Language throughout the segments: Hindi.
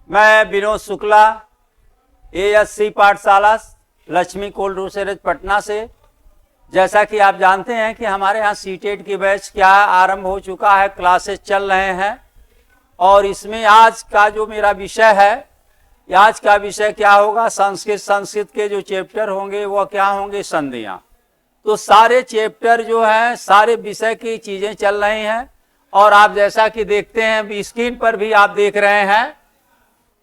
मैं विनोद शुक्ला, ASC पाठशाला लक्ष्मी कोल्ड स्टोरेज पटना से। जैसा कि आप जानते हैं कि हमारे यहाँ सीटेट की बैच क्या आरंभ हो चुका है, क्लासेस चल रहे हैं। और इसमें आज का जो मेरा विषय है, आज का विषय क्या होगा, संस्कृत के जो चैप्टर होंगे वह क्या होंगे, संधियाँ। तो सारे चैप्टर जो हैं, सारे विषय की चीज़ें चल रही हैं। और आप जैसा कि देखते हैं स्क्रीन पर भी आप देख रहे हैं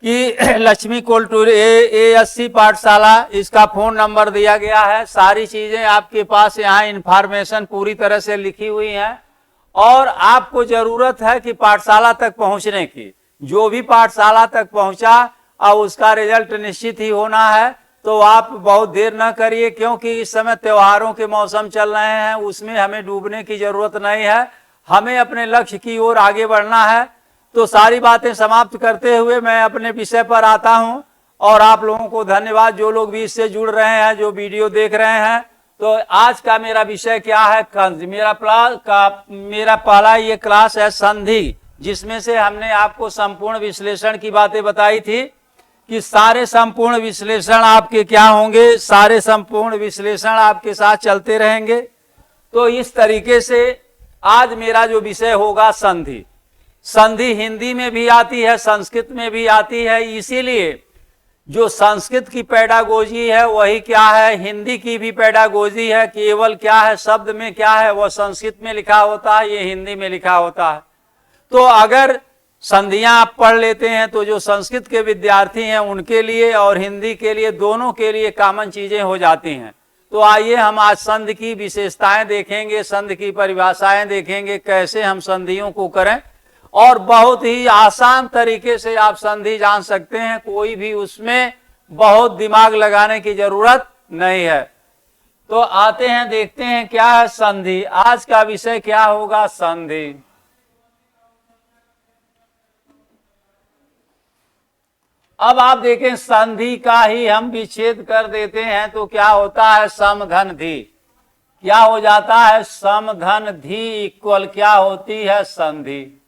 कि लक्ष्मी कोल्ड ASC पाठशाला, इसका फोन नंबर दिया गया है। सारी चीजें आपके पास यहाँ इंफॉर्मेशन पूरी तरह से लिखी हुई है। और आपको जरूरत है कि पाठशाला तक पहुंचने की, जो भी पाठशाला तक पहुंचा और उसका रिजल्ट निश्चित ही होना है। तो आप बहुत देर न करिए, क्योंकि इस समय त्योहारों के मौसम चल रहे हैं, उसमें हमें डूबने की जरूरत नहीं है। हमें अपने लक्ष्य की ओर आगे बढ़ना है। तो सारी बातें समाप्त करते हुए मैं अपने विषय पर आता हूं। और आप लोगों को धन्यवाद, जो लोग भी इससे जुड़ रहे हैं, जो वीडियो देख रहे हैं। तो आज का मेरा विषय क्या है, मेरा पहला ये क्लास है संधि, जिसमें से हमने आपको संपूर्ण विश्लेषण की बातें बताई थी कि सारे संपूर्ण विश्लेषण आपके क्या होंगे, सारे संपूर्ण विश्लेषण आपके साथ चलते रहेंगे। तो इस तरीके से आज मेरा जो विषय होगा संधि। संधि हिंदी में भी आती है, संस्कृत में भी आती है। इसीलिए जो संस्कृत की पेडागोजी है वही क्या है, हिंदी की भी पेडागोजी है। केवल क्या है, शब्द में क्या है, वह संस्कृत में लिखा होता है, ये हिंदी में लिखा होता है। तो अगर संधियां आप पढ़ लेते हैं तो जो संस्कृत के विद्यार्थी हैं उनके लिए और हिंदी के लिए, दोनों के लिए कॉमन चीजें हो जाती हैं। तो आइए हम आज संधि की विशेषताएं देखेंगे, संधि की परिभाषाएं देखेंगे, कैसे हम संधियों को करें। और बहुत ही आसान तरीके से आप संधि जान सकते हैं, कोई भी उसमें बहुत दिमाग लगाने की जरूरत नहीं है। तो आते हैं, देखते हैं क्या है संधि। आज का विषय क्या होगा, संधि। अब आप देखें, संधि का ही हम विच्छेद कर देते हैं तो क्या होता है, समधन धी। क्या हो जाता है, समधन धी इक्वल क्या होती है, संधि।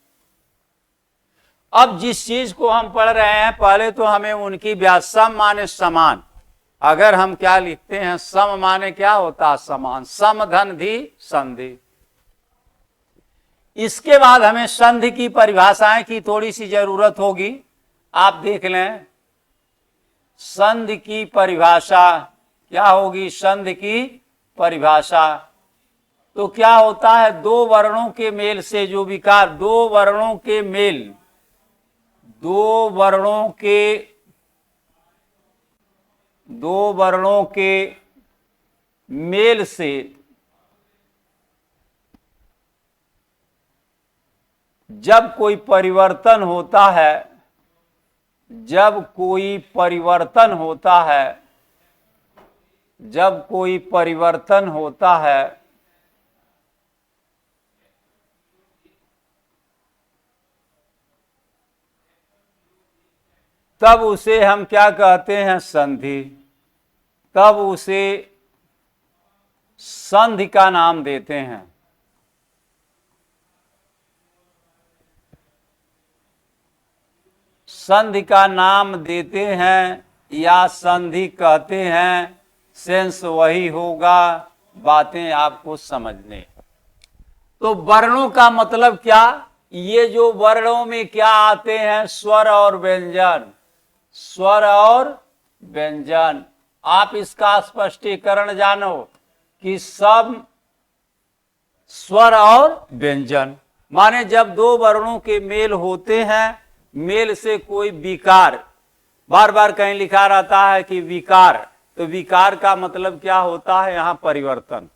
अब जिस चीज को हम पढ़ रहे हैं, पहले तो हमें उनकी सम माने समान। अगर हम क्या लिखते हैं, सम माने क्या होता है, समान, समधन धी संधि। इसके बाद हमें संधि की परिभाषाएं की थोड़ी सी जरूरत होगी। आप देख लें, संधि की परिभाषा क्या होगी, संधि की परिभाषा। तो क्या होता है, दो वर्णों के मेल से जो विकार, दो वर्णों के मेल, दो वर्णों के मेल से जब कोई परिवर्तन होता है, जब कोई परिवर्तन होता है तब उसे हम क्या कहते हैं, संधि। तब उसे संधि का नाम देते हैं। संधि का नाम देते हैं या संधि कहते हैं, सेंस वही होगा, बातें आपको समझने। तो वर्णों का मतलब क्या, ये जो वर्णों में क्या आते हैं, स्वर और व्यंजन, स्वर और व्यंजन। आप इसका स्पष्टीकरण जानो कि सब स्वर और व्यंजन माने जब दो वर्णों के मेल होते हैं, मेल से कोई विकार, बार बार कहीं लिखा रहता है कि विकार, तो विकार का मतलब क्या होता है, यहां परिवर्तन।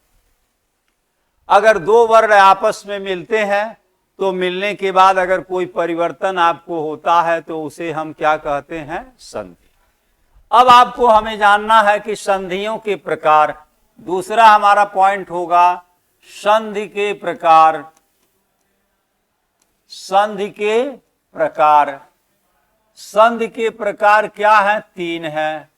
अगर दो वर्ण आपस में मिलते हैं तो मिलने के बाद अगर कोई परिवर्तन आपको होता है तो उसे हम क्या कहते हैं, संधि। अब आपको हमें जानना है कि संधियों के प्रकार। दूसरा हमारा पॉइंट होगा संधि के प्रकार। संधि के प्रकार, संधि के प्रकार क्या है, तीन है।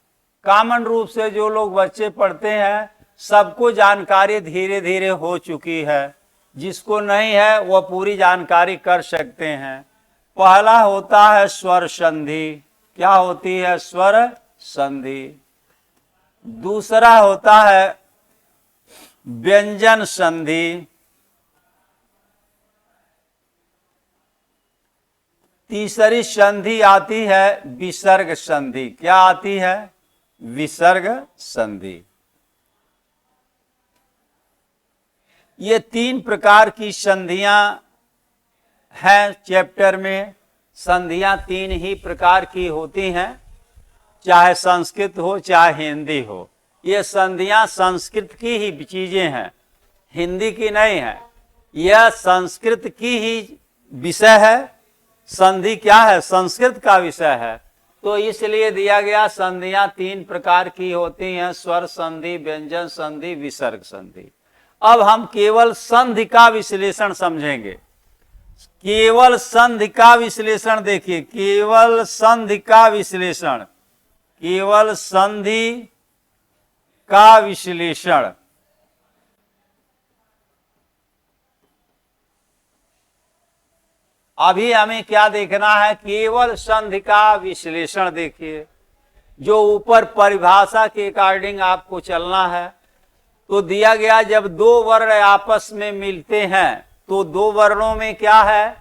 कॉमन रूप से जो लोग बच्चे पढ़ते हैं सबको जानकारी धीरे धीरे हो चुकी है, जिसको नहीं है वह पूरी जानकारी कर सकते हैं। पहला होता है स्वर संधि, क्या होती है? स्वर संधि। दूसरा होता है व्यंजन संधि। तीसरी संधि आती है विसर्ग संधि। क्या आती है? विसर्ग संधि। ये 3 प्रकार की संधियां हैं चैप्टर में। संधियां 3 ही प्रकार की होती हैं, चाहे संस्कृत हो चाहे हिंदी हो। ये संधियां संस्कृत की ही चीजें हैं, हिंदी की नहीं है। यह संस्कृत की ही विषय है। संधि क्या है? संस्कृत का विषय है, तो इसलिए दिया गया संधियां 3 प्रकार की होती हैं, स्वर संधि, व्यंजन संधि, विसर्ग संधि। अब हम केवल संधि का विश्लेषण समझेंगे। केवल संधि का विश्लेषण देखिए, केवल संधि का विश्लेषण, केवल संधि का विश्लेषण। अभी हमें क्या देखना है? केवल संधि का विश्लेषण देखिए, जो ऊपर परिभाषा के अकॉर्डिंग आपको चलना है। तो दिया गया जब 2 वर्ण आपस में मिलते हैं तो 2 वर्णों में क्या है?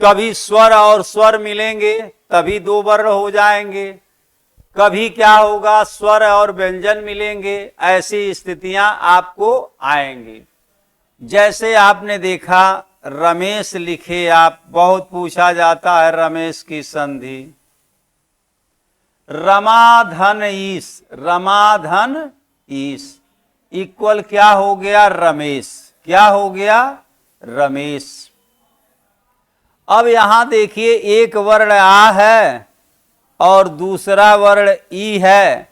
कभी स्वर और स्वर मिलेंगे तभी 2 वर्ण हो जाएंगे, कभी क्या होगा? स्वर और व्यंजन मिलेंगे, ऐसी स्थितियां आपको आएंगी। जैसे आपने देखा रमेश लिखे आप, बहुत पूछा जाता है रमेश की संधि। रमाधन ईश, रमाधन ईश इक्वल क्या हो गया? रमेश। क्या हो गया? रमेश। अब यहां देखिए एक वर्ण आ है और दूसरा वर्ण ई है,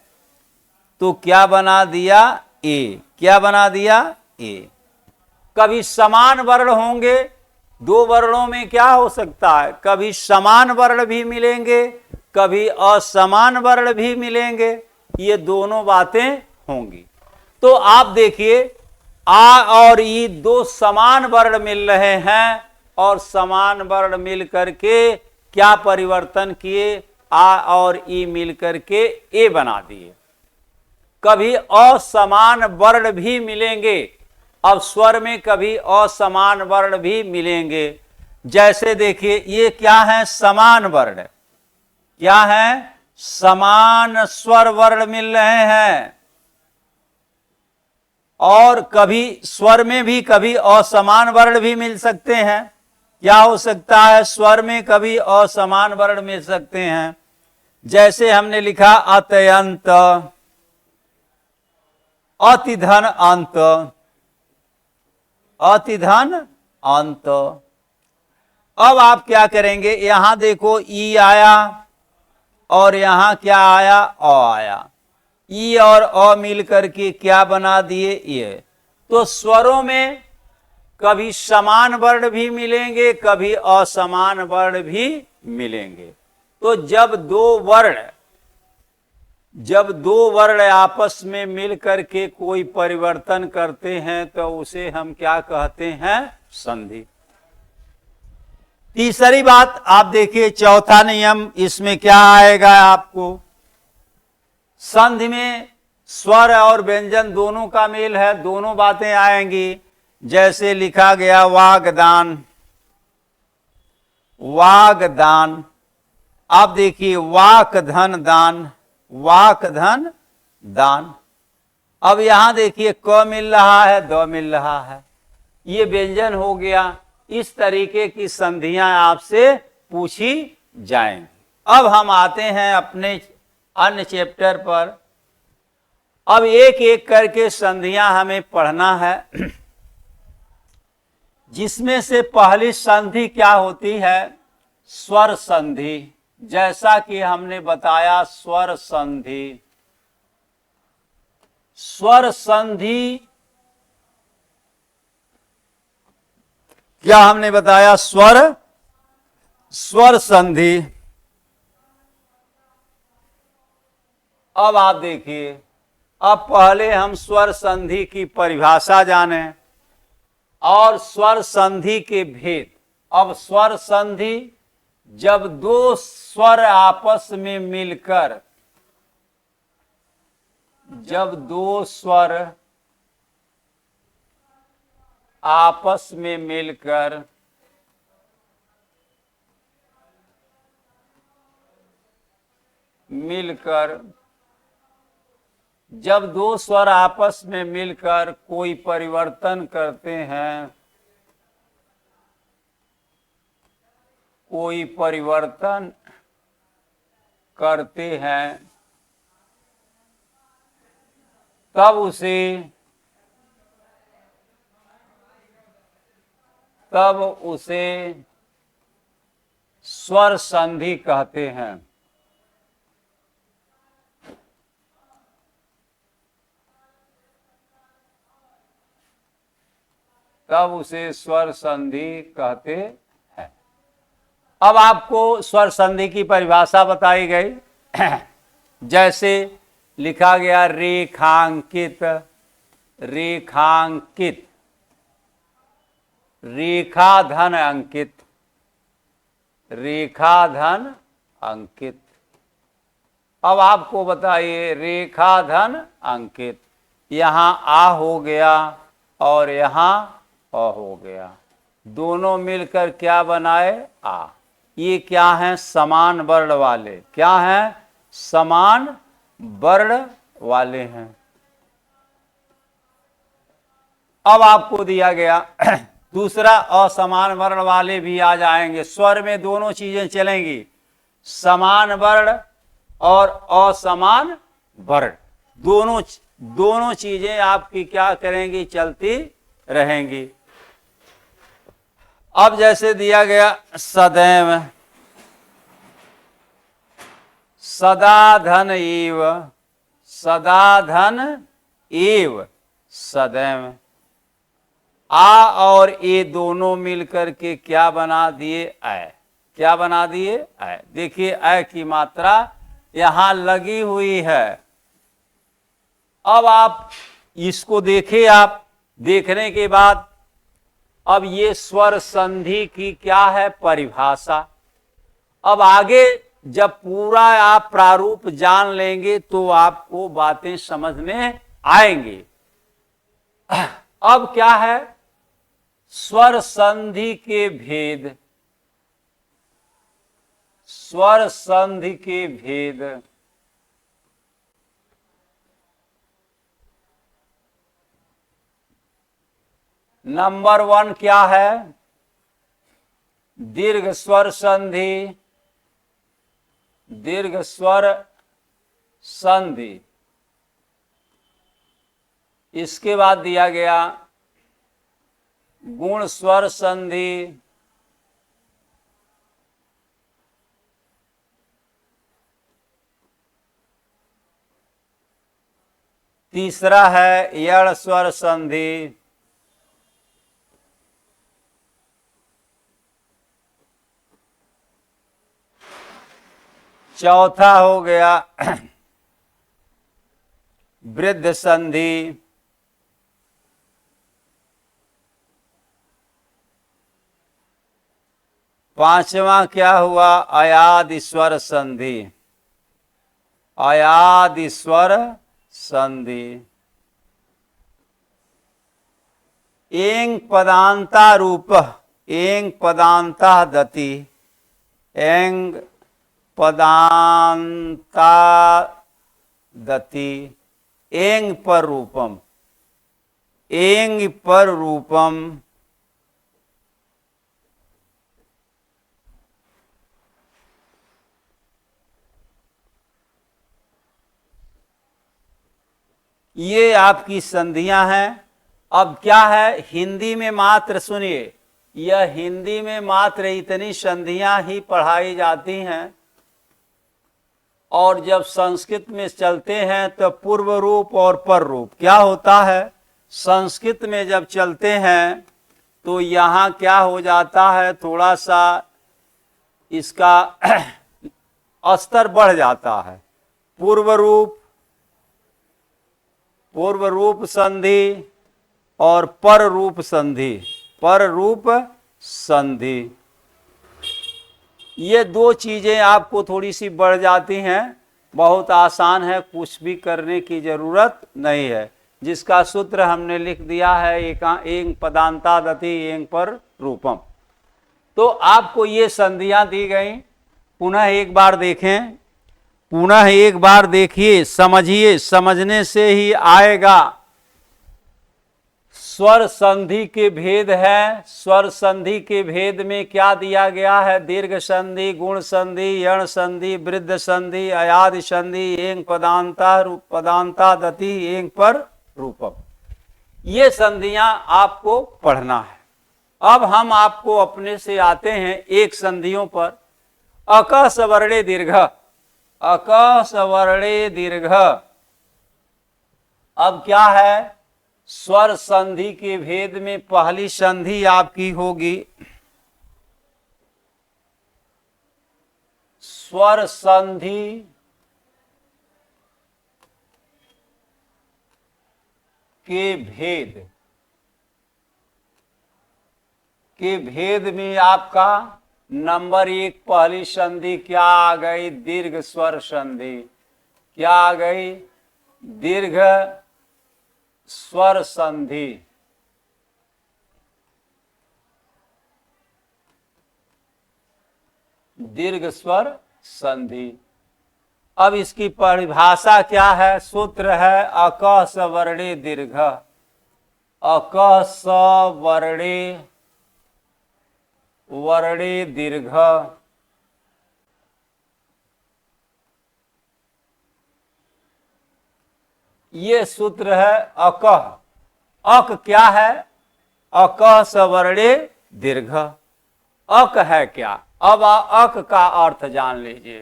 तो क्या बना दिया? ए। क्या बना दिया? ए। कभी समान वर्ण होंगे, 2 वर्णों में क्या हो सकता है? कभी समान वर्ण भी मिलेंगे, कभी असमान वर्ण भी मिलेंगे, ये दोनों बातें होंगी। तो आप देखिए आ और ई 2 समान वर्ण मिल रहे हैं और समान वर्ण मिल करके क्या परिवर्तन किए? आ और ई मिल करके ए बना दिए। कभी असमान वर्ण भी मिलेंगे, अब स्वर में कभी असमान वर्ण भी मिलेंगे। जैसे देखिए ये क्या है? समान वर्ण। क्या है? समान स्वर वर्ण मिल रहे हैं, और कभी स्वर में भी कभी असमान वर्ण भी मिल सकते हैं। क्या हो सकता है? स्वर में कभी असमान वर्ण मिल सकते हैं। जैसे हमने लिखा अत्यंत, अतिधन अंत, अतिधन अंत। अब आप क्या करेंगे? यहां देखो ई आया और यहां क्या आया? अ आया। ई और अ मिल करके क्या बना दिए? ये। तो स्वरों में कभी समान वर्ण भी मिलेंगे, कभी असमान वर्ण भी मिलेंगे। तो जब दो वर्ण आपस में मिल करके कोई परिवर्तन करते हैं तो उसे हम क्या कहते हैं? संधि। तीसरी बात आप देखिए, चौथा नियम, इसमें क्या आएगा आपको? संधि में स्वर और व्यंजन दोनों का मेल है, दोनों बातें आएंगी। जैसे लिखा गया वागदान, वागदान। आप देखिए वाक धन दान, वाक धन दान। अब यहां देखिए क मिल रहा है, द मिल रहा है, ये व्यंजन हो गया। इस तरीके की संधियां आपसे पूछी जाएंगी। अब हम आते हैं अपने अन्य चैप्टर पर। अब एक एक करके संधियां हमें पढ़ना है, जिसमें से पहली संधि क्या होती है? स्वर संधि। जैसा कि हमने बताया स्वर संधि, स्वर संधि क्या हमने बताया? स्वर संधि। अब आप देखिए, अब पहले हम स्वर संधि की परिभाषा जाने और स्वर संधि के भेद। अब स्वर संधि जब दो स्वर आपस में मिलकर, जब दो स्वर आपस में मिलकर जब दो स्वर आपस में मिलकर कोई परिवर्तन करते हैं, कोई परिवर्तन करते हैं, तब उसे स्वर संधि कहते हैं। तब उसे स्वर संधि कहते हैं। अब आपको स्वर संधि की परिभाषा बताई गई। जैसे लिखा गया रेखांकित, रेखांकित, रेखा धन अंकित, रेखा धन अंकित। अब आपको बताइए रेखा धन अंकित, यहां आ हो गया और यहां अ हो गया, दोनों मिलकर क्या बनाए? आ। ये क्या है? समान वर्ण वाले। क्या है? समान वर्ण वाले हैं। अब आपको दिया गया दूसरा, असमान वर्ण वाले भी आ जाएंगे। स्वर में दोनों चीजें चलेंगी, समान वर्ण और असमान वर्ण, दोनों चीजें आपकी क्या करेंगी? चलती रहेंगी। अब जैसे दिया गया सदैव, सदा धन एव, सदा धन एव, सदैव। आ और ए दोनों मिलकर के क्या बना दिए? ऐ। क्या बना दिए? ऐ। देखिए ऐ की मात्रा यहां लगी हुई है। अब आप इसको देखिए, आप देखने के बाद अब ये स्वर संधि की क्या है? परिभाषा। अब आगे जब पूरा आप प्रारूप जान लेंगे तो आपको बातें समझ में आएंगी। अब क्या है? स्वर संधि के भेद, स्वर संधि के भेद। नंबर 1 क्या है? दीर्घ स्वर संधि, दीर्घ स्वर संधि। इसके बाद दिया गया गुण स्वर संधि, तीसरा है यण स्वर संधि, चौथा हो गया वृद्ध संधि, पांचवा क्या हुआ? अयादि स्वर संधि, अयादि स्वर संधि। एंग पदांता रूप, एंग पदांता दति, एंग पदांता दति, एंग पर रूपम, एंग पर रूपम। ये आपकी संधियां हैं। अब क्या है? हिंदी में मात्र सुनिए, यह हिंदी में मात्र इतनी संधियां ही पढ़ाई जाती हैं, और जब संस्कृत में चलते हैं तो पूर्व रूप और पर रूप। क्या होता है? संस्कृत में जब चलते हैं तो यहाँ क्या हो जाता है? थोड़ा सा इसका स्तर बढ़ जाता है। पूर्व रूप संधि और पर रूप संधि, पर रूप संधि। ये दो चीजें आपको थोड़ी सी बढ़ जाती हैं, बहुत आसान है, कुछ भी करने की जरूरत नहीं है। जिसका सूत्र हमने लिख दिया है, एक पदांता दति एक पर रूपम। तो आपको ये संधियां दी गई, पुनः एक बार देखें, पुनः एक बार देखिए, समझिए, समझने से ही आएगा। स्वर संधि के भेद है। स्वर संधि के भेद में क्या दिया गया है? दीर्घ संधि, गुण संधि, यण संधि, वृद्ध संधि, अयादि संधि, एक पदांता दति एक पर रूपम। ये संधियां आपको पढ़ना है। अब हम आपको अपने से आते हैं एक संधियों पर। अक सवर्णे दीर्घ, अक सवर्णे दीर्घ। अब क्या है? स्वर संधि के भेद में पहली संधि आपकी होगी स्वर संधि के भेद में आपका नंबर एक पहली संधि क्या आ गई? दीर्घ स्वर संधि। क्या आ गई? दीर्घ स्वर संधि। दीर्घ स्वर संधि। अब इसकी परिभाषा क्या है? सूत्र है अक सवर्णे दीर्घ, अक सवर्णे दीर्घ। ये सूत्र है अक। अक क्या है? अक सवर्णे दीर्घ। अक है क्या? अब अक का अर्थ जान लीजिए।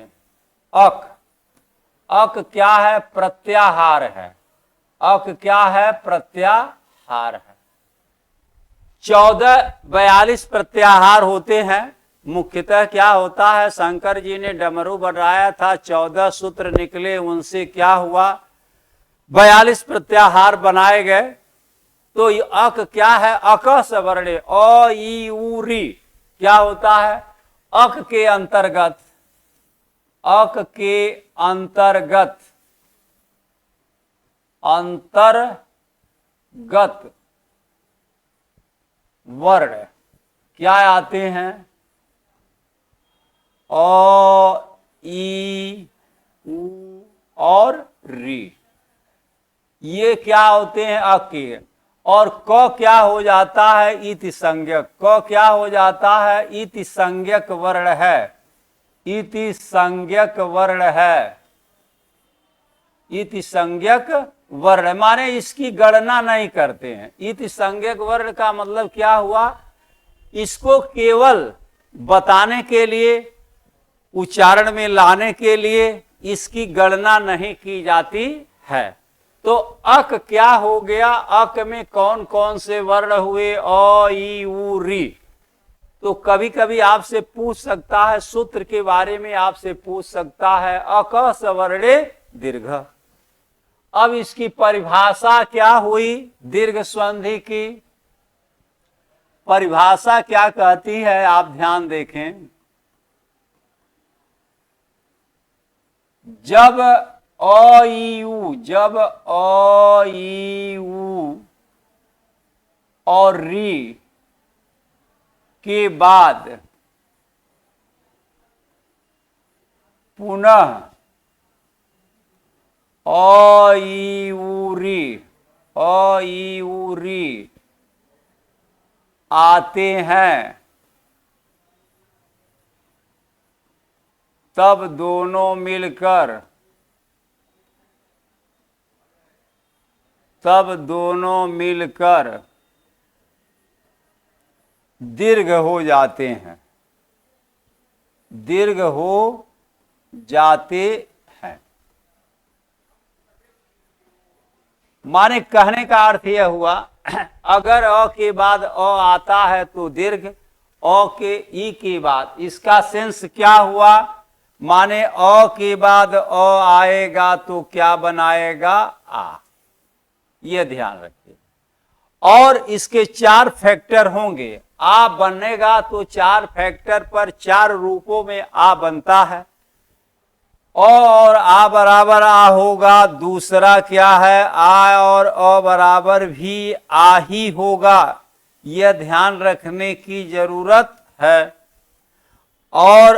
अक, अक क्या है? प्रत्याहार है। अक क्या है? प्रत्याहार है। 42 प्रत्याहार होते हैं। मुख्यतः क्या होता है? शंकर जी ने डमरू बनाया था, 14 सूत्र निकले, उनसे क्या हुआ? 42 प्रत्याहार बनाए गए। तो अक क्या है? अक सवर्णे, अ ई उ री क्या होता है? अक के अंतर्गत, अक के अंतर्गत, अंतर्गत वर्ण क्या आते हैं? अ ई उ और री। ये क्या होते हैं? अक के। और क क्या हो जाता है? इति संज्ञक। क क्या हो जाता है? इति संज्ञक वर्ण है। इति संज्ञक वर्ण है। इति संज्ञक वर्ण माने इसकी गणना नहीं करते हैं। इति संज्ञक वर्ण का मतलब क्या हुआ? इसको केवल बताने के लिए, उच्चारण में लाने के लिए इसकी गणना नहीं की जाती है। तो अक क्या हो गया? अक में कौन कौन से वर्ण हुए? अ ई उ री। तो कभी कभी आपसे पूछ सकता है, सूत्र के बारे में आपसे पूछ सकता है, अक सवर्णे दीर्घ। अब इसकी परिभाषा क्या हुई? दीर्घ संधि की परिभाषा क्या कहती है? आप ध्यान देखें। जब अ ई उ, जब अ ई उ और री के बाद पुनः अ ई उ री, अ ई उ री आते हैं, तब दोनों मिलकर, तब दोनों मिलकर दीर्घ हो जाते हैं, दीर्घ हो जाते हैं। माने कहने का अर्थ यह हुआ, अगर अ के बाद अ आता है तो दीर्घ, अ के ई के बाद, इसका सेंस क्या हुआ? माने अ के बाद अ आएगा तो क्या बनाएगा? आ। यह ध्यान रखिए। और इसके 4 फैक्टर होंगे। आ बनेगा तो 4 फैक्टर पर 4 रूपों में आ बनता है। और आ बराबर आ होगा, दूसरा क्या है, आ और अ बराबर भी आ ही होगा, यह ध्यान रखने की जरूरत है। और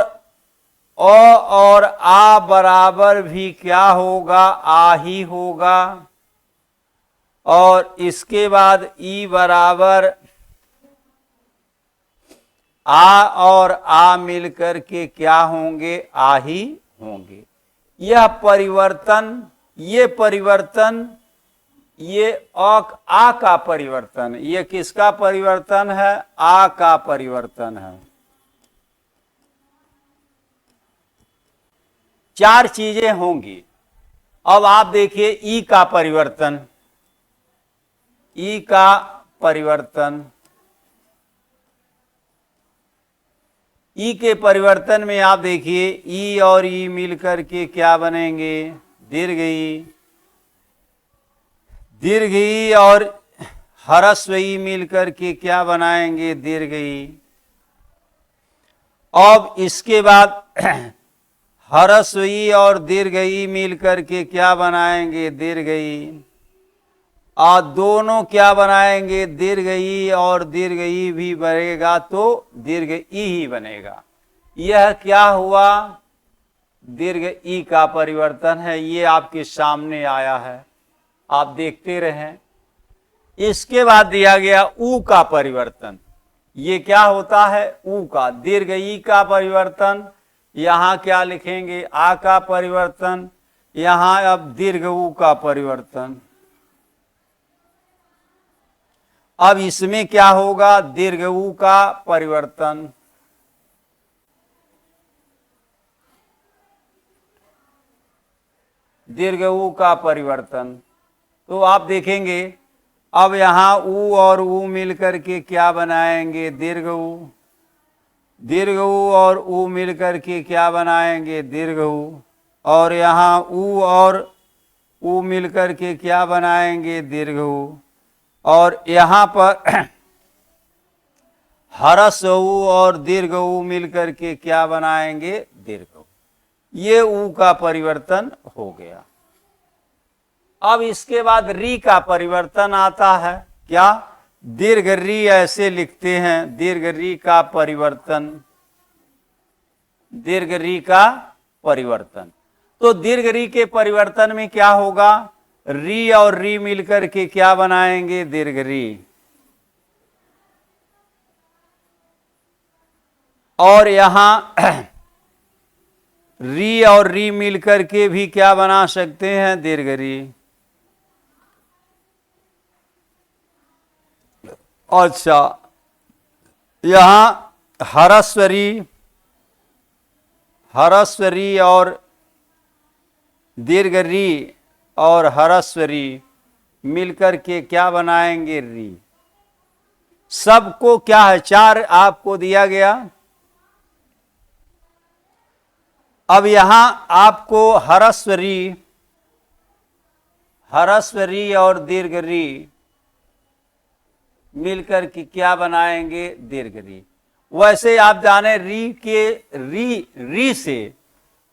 अ और आ बराबर भी क्या होगा, आ ही होगा। और इसके बाद ई बराबर आ और आ मिलकर के क्या होंगे, आ ही होंगे। यह परिवर्तन, ये परिवर्तन, ये आ का परिवर्तन, ये किसका परिवर्तन है, आ का परिवर्तन है। 4 चीजें होंगी। अब आप देखिए ई का परिवर्तन, ई का परिवर्तन, ई के परिवर्तन में आप देखिए ई और ई मिलकर के क्या बनेंगे, दीर्घ ई, दीर्घ ई और ह्रस्व ई मिलकर के क्या बनाएंगे, दीर्घ ई। अब इसके बाद ह्रस्व ई और दीर्घ ई मिलकर के क्या बनाएंगे, दीर्घ ई। और दोनों क्या बनाएंगे, दीर्घ ई और दीर्घ ई भी बनेगा तो दीर्घ ई ही बनेगा। यह क्या हुआ, दीर्घ ई का परिवर्तन है। ये आपके सामने आया है, आप देखते रहें। इसके बाद दिया गया ऊ का परिवर्तन। ये क्या होता है, ऊ का, दीर्घ ई का परिवर्तन। यहां क्या लिखेंगे, आ का परिवर्तन। यहां अब दीर्घ ऊ का परिवर्तन। अब इसमें क्या होगा, दीर्घ ऊ का परिवर्तन। दीर्घ ऊ का परिवर्तन। तो आप देखेंगे अब यहां ऊ और ऊ मिलकर के क्या बनाएंगे, दीर्घ ऊ। दीर्घ ऊ और ऊ मिलकर के क्या बनाएंगे, दीर्घ ऊ। और यहां ऊ और ऊ मिलकर के क्या बनाएंगे, दीर्घ ऊ। और यहां पर ह्रस्व ऊ और दीर्घ ऊ मिलकर के क्या बनाएंगे, दीर्घ ऊ। ये ऊ का परिवर्तन हो गया। अब इसके बाद री का परिवर्तन आता है। क्या, दीर्घ री ऐसे लिखते हैं, दीर्घ री का परिवर्तन, दीर्घ री का परिवर्तन। तो दीर्घ री के परिवर्तन में क्या होगा, री और री मिलकर के क्या बनाएंगे, दीर्घ री। और यहां री और री मिलकर के भी क्या बना सकते हैं, दीर्घ री। अच्छा, यहां ह्रस्व री और दीर्घ री और ह्रस्व री मिलकर के क्या बनाएंगे, री। सबको क्या है, 4 आपको दिया गया। अब यहां आपको ह्रस्व री और दीर्घ री मिलकर के क्या बनाएंगे, दीर्घ री। वैसे आप जाने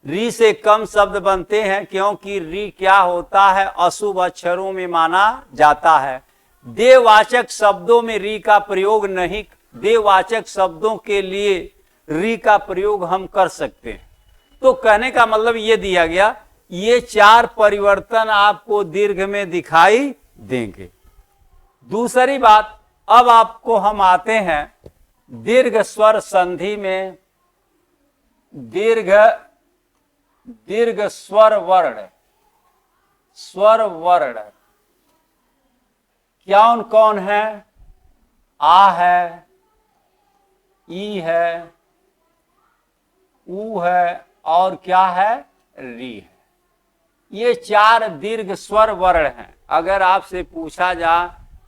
री से कम शब्द बनते हैं, क्योंकि री क्या होता है, अशुभ अक्षरों में माना जाता है। देववाचक शब्दों में री का प्रयोग नहीं, देववाचक शब्दों के लिए री का प्रयोग हम कर सकते हैं। तो कहने का मतलब ये दिया गया, ये 4 परिवर्तन आपको दीर्घ में दिखाई देंगे। दूसरी बात, अब आपको हम आते हैं दीर्घ स्वर संधि में। दीर्घ स्वर वर्ण कौन कौन है, आ है, ई है, ऊ है और क्या है, री है। ये 4 दीर्घ स्वर वर्ण हैं। अगर आपसे पूछा जा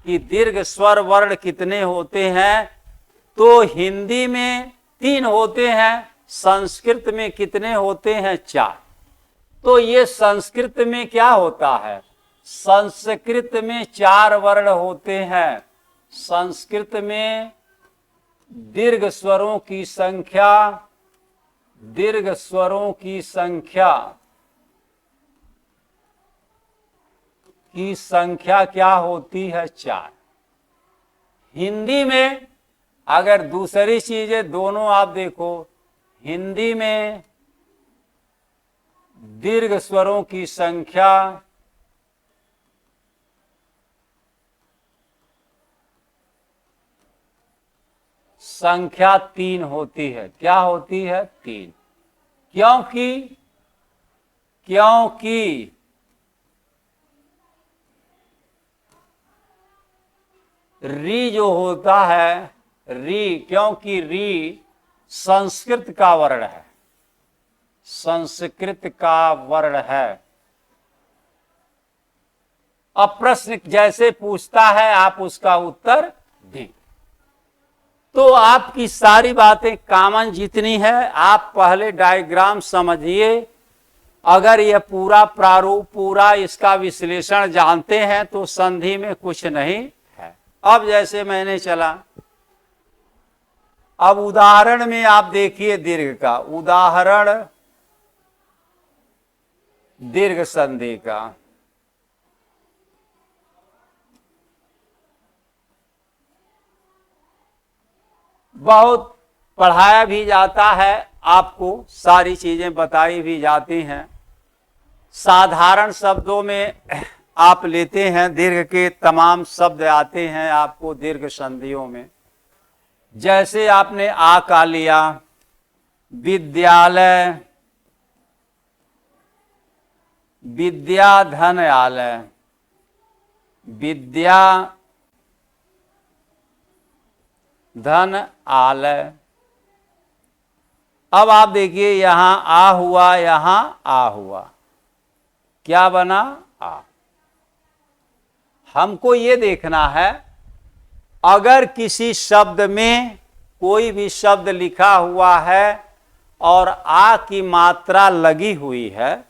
कि दीर्घ स्वर वर्ण कितने होते हैं, तो हिंदी में 3 होते हैं, संस्कृत में कितने होते हैं, 4। तो ये संस्कृत में क्या होता है, संस्कृत में 4 वर्ण होते हैं। संस्कृत में दीर्घ स्वरों की संख्या, दीर्घ स्वरों की संख्या क्या होती है? 4। हिंदी में अगर दूसरी चीजें दोनों आप देखो, हिंदी में दीर्घ स्वरों की संख्या संख्या 3 होती है। क्या होती है? 3। क्योंकि री जो होता है, री, क्योंकि री संस्कृत का वर्ण है, संस्कृत का वर्ण है। अब प्रश्न जैसे पूछता है आप उसका उत्तर दें। तो आपकी सारी बातें कॉमन जितनी है, आप पहले डायग्राम समझिए। अगर यह पूरा प्रारूप, पूरा इसका विश्लेषण जानते हैं तो संधि में कुछ नहीं है। अब जैसे मैंने चला, अब उदाहरण में आप देखिए दीर्घ का उदाहरण, दीर्घ संधि का। बहुत पढ़ाया भी जाता है, आपको सारी चीजें बताई भी जाती हैं। साधारण शब्दों में आप लेते हैं, दीर्घ के तमाम शब्द आते हैं आपको दीर्घ संधियों में। जैसे आपने आ का लिया, विद्यालय, विद्या धन आलय, विद्या धन आलय। अब आप देखिए यहां आ हुआ, यहां आ हुआ, क्या बना? आ। हमको ये देखना है, अगर किसी शब्द में कोई भी शब्द लिखा हुआ है और आ की मात्रा लगी हुई है,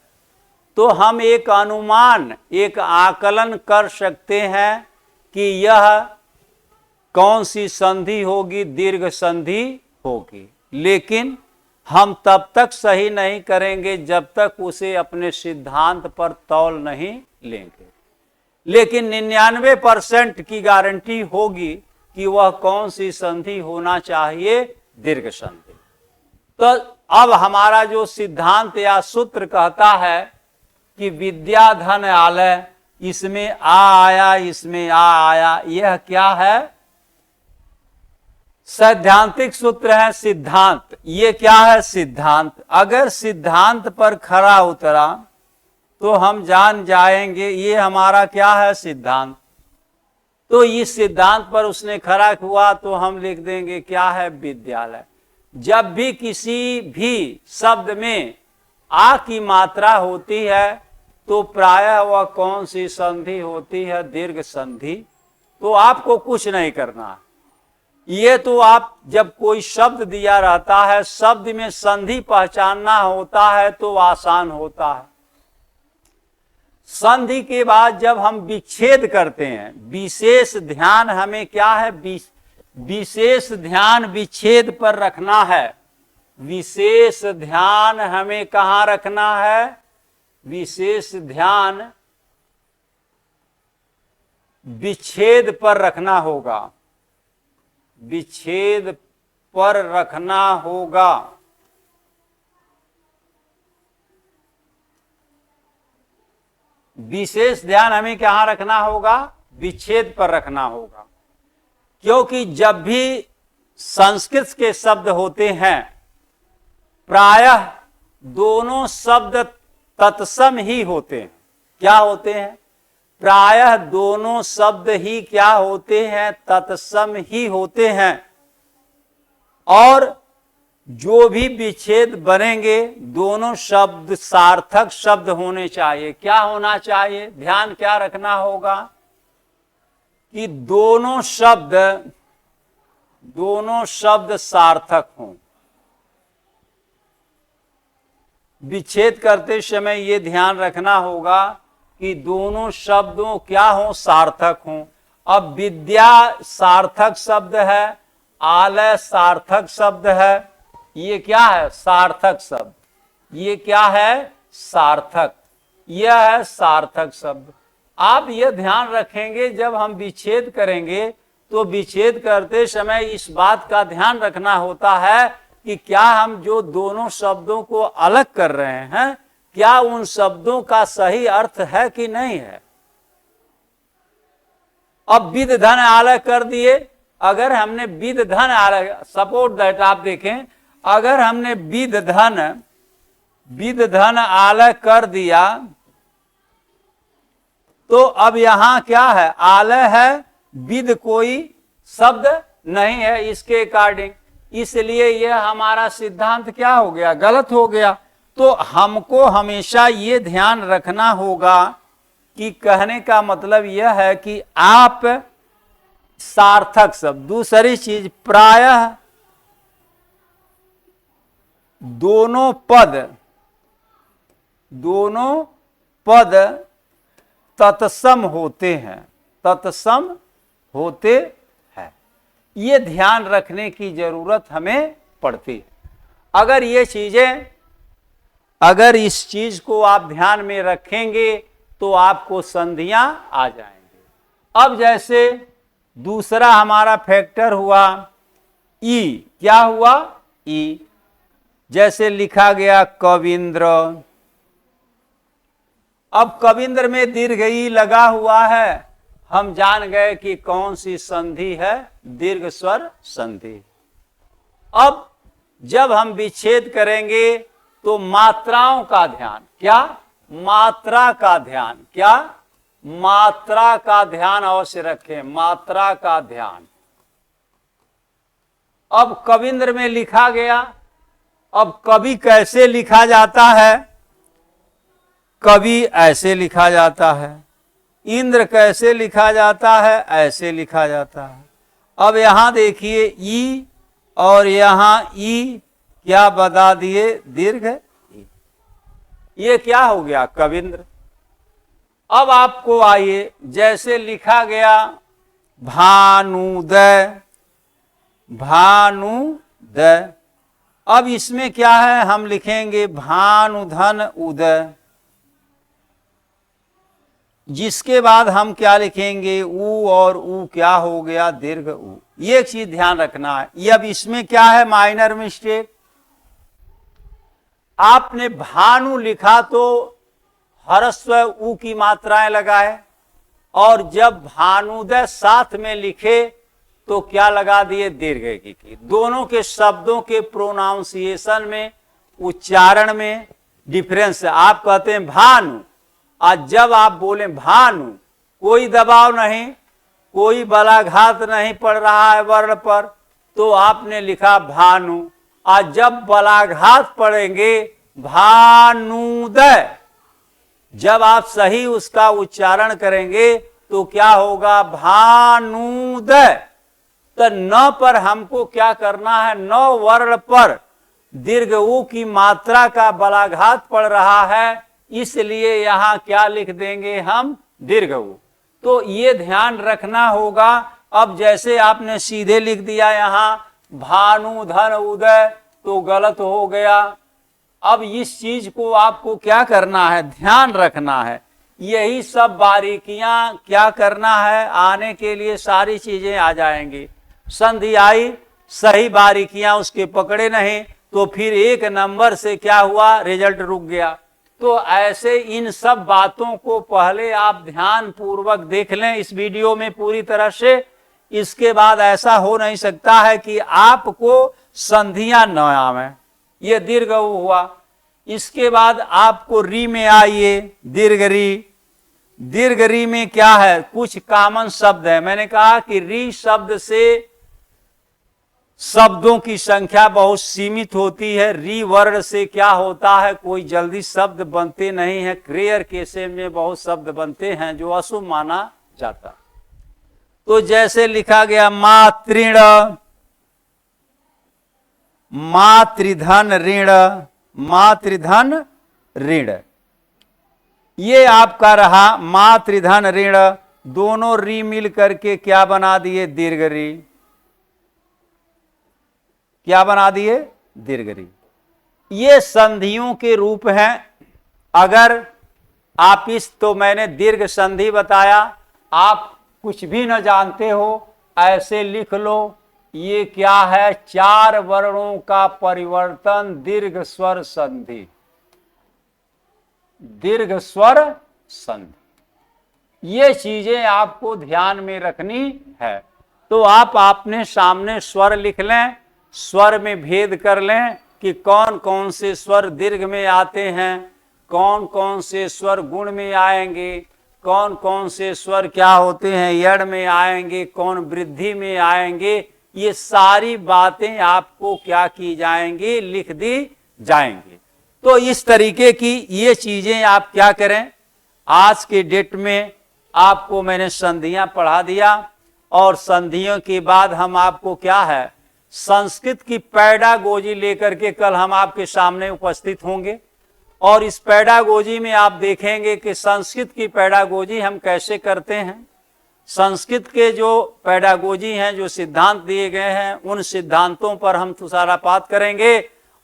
तो हम एक अनुमान, एक आकलन कर सकते हैं कि यह कौन सी संधि होगी, दीर्घ संधि होगी। लेकिन हम तब तक सही नहीं करेंगे जब तक उसे अपने सिद्धांत पर तौल नहीं लेंगे। लेकिन 99% की गारंटी होगी कि वह कौन सी संधि होना चाहिए, दीर्घ संधि। तो अब हमारा जो सिद्धांत या सूत्र कहता है कि विद्या धन आलय, इसमें आ आया, इसमें आ आया, यह क्या है? सैद्धांतिक सूत्र है, सिद्धांत। ये क्या है? सिद्धांत। अगर सिद्धांत पर खरा उतरा तो हम जान जाएंगे ये हमारा क्या है? सिद्धांत। तो इस सिद्धांत पर उसने खरा हुआ तो हम लिख देंगे क्या है? विद्यालय। जब भी किसी भी शब्द में आ की मात्रा होती है तो प्रायः वह कौन सी संधि होती है? दीर्घ संधि। तो आपको कुछ नहीं करना, ये तो आप जब कोई शब्द दिया रहता है, शब्द में संधि पहचानना होता है तो आसान होता है। संधि के बाद जब हम विच्छेद करते हैं, विशेष ध्यान हमें क्या है? विशेष ध्यान विच्छेद पर रखना है। विशेष ध्यान हमें कहाँ रखना है? विशेष ध्यान विच्छेद पर रखना होगा, विच्छेद पर रखना होगा। विशेष ध्यान हमें कहां रखना होगा? विच्छेद पर रखना होगा। क्योंकि जब भी संस्कृत के शब्द होते हैं, प्रायः दोनों शब्द तत्सम ही होते हैं। क्या होते हैं? प्रायः दोनों शब्द ही क्या होते हैं? तत्सम ही होते हैं। और जो भी विच्छेद बनेंगे, दोनों शब्द सार्थक शब्द होने चाहिए। क्या होना चाहिए? ध्यान क्या रखना होगा कि दोनों शब्द सार्थक हों। विच्छेद करते समय ये ध्यान रखना होगा कि दोनों शब्दों क्या हों? सार्थक हों। अब विद्या सार्थक शब्द है, आलय सार्थक शब्द है। ये क्या है? सार्थक शब्द। ये क्या है? सार्थक। यह है सार्थक शब्द। आप यह ध्यान रखेंगे, जब हम विच्छेद करेंगे तो विच्छेद करते समय इस बात का ध्यान रखना होता है कि क्या हम जो दोनों शब्दों को अलग कर रहे हैं, क्या उन शब्दों का सही अर्थ है कि नहीं है। अब विद धन आलय कर दिए। अगर हमने विद धन आलय, सपोर्ट दैट, आप देखें, अगर हमने विद धन आलय कर दिया तो अब यहां क्या है? आलय है, विद कोई शब्द नहीं है इसके अकॉर्डिंग, इसलिए यह हमारा सिद्धांत क्या हो गया? गलत हो गया। तो हमको हमेशा ये ध्यान रखना होगा कि कहने का मतलब यह है कि आप सार्थक शब्द, दूसरी चीज, प्रायः दोनों पद तत्सम होते हैं, तत्सम होते हैं। ये ध्यान रखने की जरूरत हमें पड़ती है। अगर इस चीज को आप ध्यान में रखेंगे तो आपको संधियां आ जाएंगे। अब जैसे दूसरा हमारा फैक्टर हुआ ई, क्या हुआ? ई। जैसे लिखा गया कविंद्र। अब कविंद्र में दीर्घ ई लगा हुआ है, हम जान गए कि कौन सी संधि है? दीर्घ स्वर संधि। अब जब हम विच्छेद करेंगे तो मात्राओं का ध्यान, क्या? मात्रा का ध्यान, क्या? मात्रा का ध्यान अवश्य रखें, मात्रा का ध्यान। अब कविंद्र में लिखा गया, अब कवि कैसे लिखा जाता है? कवि ऐसे लिखा जाता है। इंद्र कैसे लिखा जाता है? ऐसे लिखा जाता है। अब यहां देखिए ई और यहां ई क्या बता दिए? दीर्घ ई। ये क्या हो गया? कविंद्र। अब आपको आइए, जैसे लिखा गया भानुदय, भानुदय। अब इसमें क्या है? हम लिखेंगे भानुधन उदय, जिसके बाद हम क्या लिखेंगे? ऊ, और ऊ क्या हो गया? दीर्घ ऊ। ये एक चीज ध्यान रखना है। ये अब इसमें क्या है? Minor mistake. आपने भानु लिखा तो ह्रस्व ऊ की मात्राएं लगाए, और जब भानुदय साथ में लिखे तो क्या लगा दिए? दीर्घ की। दोनों के शब्दों के प्रोनाउंसिएशन में, उच्चारण में डिफरेंस है। आप कहते हैं भानु, आज जब आप बोले भानु, कोई दबाव नहीं, कोई बलाघात नहीं पड़ रहा है वर्ण पर, तो आपने लिखा भानु। आज जब बलाघात पड़ेंगे भानुदय, जब आप सही उसका उच्चारण करेंगे तो क्या होगा? भानुदय। तो न पर हमको क्या करना है? न वर्ण पर दीर्घ ऊ की मात्रा का बलाघात पड़ रहा है, इसलिए यहां क्या लिख देंगे हम? दीर्घ ऊ। तो ये ध्यान रखना होगा। अब जैसे आपने सीधे लिख दिया यहां भानुधन उदय, तो गलत हो गया। अब इस चीज को आपको क्या करना है? ध्यान रखना है। यही सब बारीकियां क्या करना है? आने के लिए सारी चीजें आ जाएंगी। संधि आई, सही बारीकियां उसके पकड़े नहीं, तो फिर एक नंबर से क्या हुआ? रिजल्ट रुक गया। तो ऐसे इन सब बातों को पहले आप ध्यान पूर्वक देख लें इस वीडियो में पूरी तरह से। इसके बाद ऐसा हो नहीं सकता है कि आपको संधियां न आवे। ये दीर्घ हुआ। इसके बाद आपको री में आइए, दीर्घ री। दीर्घ री में क्या है? कुछ कॉमन शब्द है। मैंने कहा कि री शब्द से शब्दों की संख्या बहुत सीमित होती है। री वर्ण से क्या होता है? कोई जल्दी शब्द बनते नहीं है। रेयर केसेस में बहुत शब्द बनते हैं जो अशुभ माना जाता। तो जैसे लिखा गया मातृण, मातृधन ऋण, मातृधन ऋण, ये आपका रहा मातृधन ऋण। दोनों री मिल करके क्या बना दिए? दीर्घ री। क्या बना दिए, दीर्घ री। ये संधियों के रूप हैं। अगर आप तो मैंने दीर्घ संधि बताया, आप कुछ भी न जानते हो ऐसे लिख लो, ये क्या है, 4 वर्णों का परिवर्तन, दीर्घ स्वर संधि, दीर्घ स्वर संधि। ये चीजें आपको ध्यान में रखनी है। तो आप अपने सामने स्वर लिख लें, स्वर में भेद कर लें कि कौन कौन से स्वर दीर्घ में आते हैं, कौन कौन से स्वर गुण में आएंगे, कौन कौन से स्वर क्या होते हैं यड़ में आएंगे, कौन वृद्धि में आएंगे। ये सारी बातें आपको क्या की जाएंगी, लिख दी जाएंगी। तो इस तरीके की ये चीजें आप क्या करें, आज के डेट में आपको मैंने संधियां पढ़ा दिया, और संधियों के बाद हम आपको क्या है, संस्कृत की पैडागोजी लेकर के कल हम आपके सामने उपस्थित होंगे। और इस पैडागोजी में आप देखेंगे कि संस्कृत की पैडागोजी हम कैसे करते हैं। संस्कृत के जो पैडागोजी हैं, जो सिद्धांत दिए गए हैं, उन सिद्धांतों पर हम तुषारपात करेंगे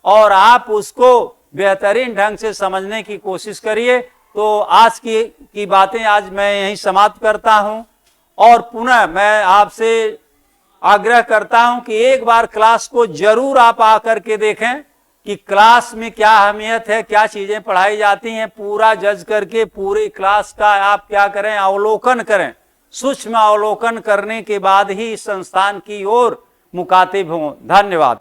और आप उसको बेहतरीन ढंग से समझने की कोशिश करिए। तो आज की बातें आज मैं यहीं समाप्त करता हूं, और पुनः मैं आपसे आग्रह करता हूं कि एक बार क्लास को जरूर आप आकर के देखें कि क्लास में क्या अहमियत है, क्या चीजें पढ़ाई जाती हैं। पूरा जज करके पूरी क्लास का आप क्या करें, अवलोकन करें। सूक्ष्म अवलोकन करने के बाद ही इस संस्थान की ओर मुखातिब हों। धन्यवाद।